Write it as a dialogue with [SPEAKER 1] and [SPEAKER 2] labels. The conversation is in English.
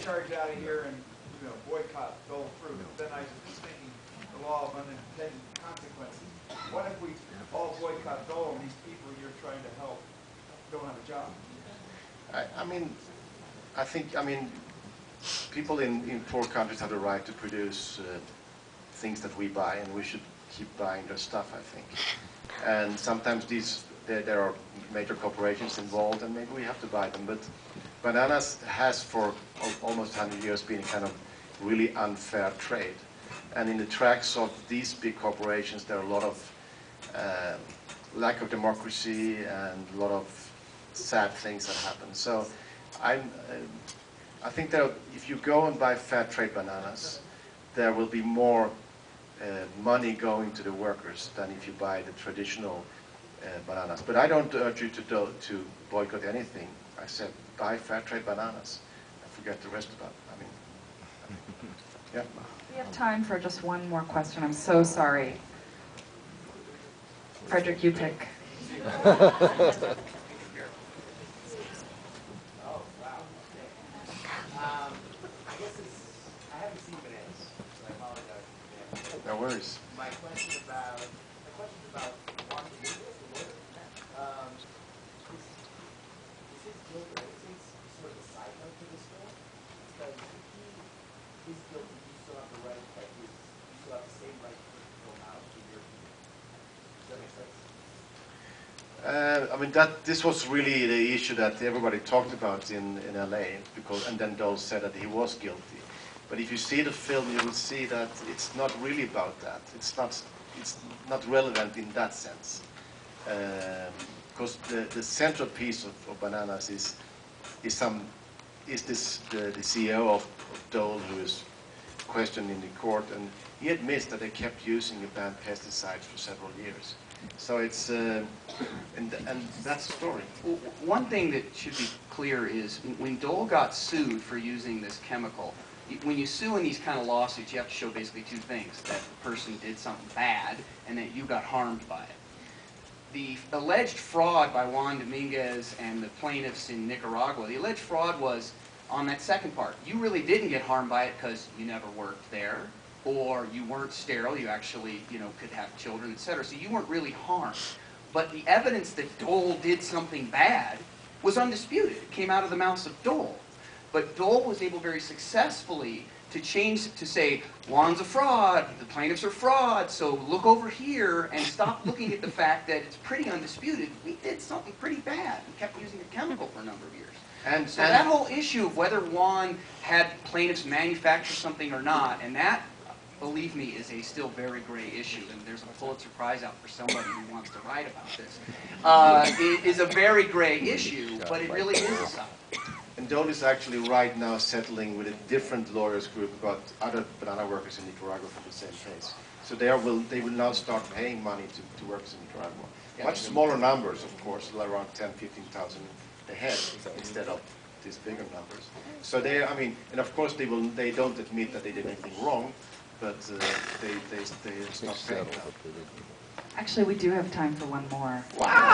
[SPEAKER 1] charge out of here and boycott Dole fruit. Then I was just thinking the law of unintended consequences. What if we all boycott Dole and these people you're trying to help don't have a job?
[SPEAKER 2] I think people in poor countries have the right to produce things that we buy, and we should keep buying their stuff, I think. And sometimes there are major corporations involved, and maybe we have to buy them. But bananas has for almost 100 years been a kind of really unfair trade. And in the tracks of these big corporations, there are a lot of lack of democracy and a lot of sad things that happen. So I think that if you go and buy fair trade bananas, there will be more money going to the workers than if you buy the traditional bananas. But I don't urge you to boycott anything. I said buy fair trade bananas. I forget the rest about it. Yeah.
[SPEAKER 3] We have time for just one more question. I'm so sorry. Frederick, you pick.
[SPEAKER 4] Oh, wow. Okay. I guess I haven't seen bananas, so I apologize.
[SPEAKER 2] No worries.
[SPEAKER 4] My question about Juan Dominguez, the lawyer. Is his guilt or innocence sort of a side note to this film? Because if he is guilty, you still have the right, you still have the same right to put the film out in your opinion. Does that make sense?
[SPEAKER 2] This was really the issue that everybody talked about in LA, and then Dole said that he was guilty. But if you see the film, you will see that it's not really about that. It's not relevant in that sense, because the central piece of bananas is the CEO of Dole, who is questioned in the court, and he admits that they kept using the banned pesticides for several years. So it's and that's the story.
[SPEAKER 5] Well, one thing that should be clear is when Dole got sued for using this chemical, when you sue in these kind of lawsuits, you have to show basically two things: that the person did something bad and that you got harmed by it. The alleged fraud by Juan Dominguez and the plaintiffs in Nicaragua, the alleged fraud was on that second part. You really didn't get harmed by it because you never worked there, or you weren't sterile, you actually, could have children, etc. So you weren't really harmed. But the evidence that Dole did something bad was undisputed. It came out of the mouths of Dole. But Dole was able very successfully to say, Juan's a fraud, the plaintiffs are frauds, so look over here and stop looking at the fact that it's pretty undisputed. We did something pretty bad and kept using a chemical for a number of years. And so that whole issue of whether Juan had plaintiffs manufacture something or not, and that, believe me, is a still very gray issue, and there's a Pulitzer Prize out for somebody who wants to write about this. It is a very gray issue, but it really is a side.
[SPEAKER 2] And Dole is actually right now settling with a different lawyers group about other banana workers in Nicaragua for the same case. So they will now start paying money to workers in Nicaragua. Yeah, much smaller numbers, of course, around 10,000, 15,000 a head instead of these bigger numbers. So and of course they don't admit that they did anything wrong, but they stop paying now.
[SPEAKER 3] Actually, we do have time for one more.
[SPEAKER 2] Wow!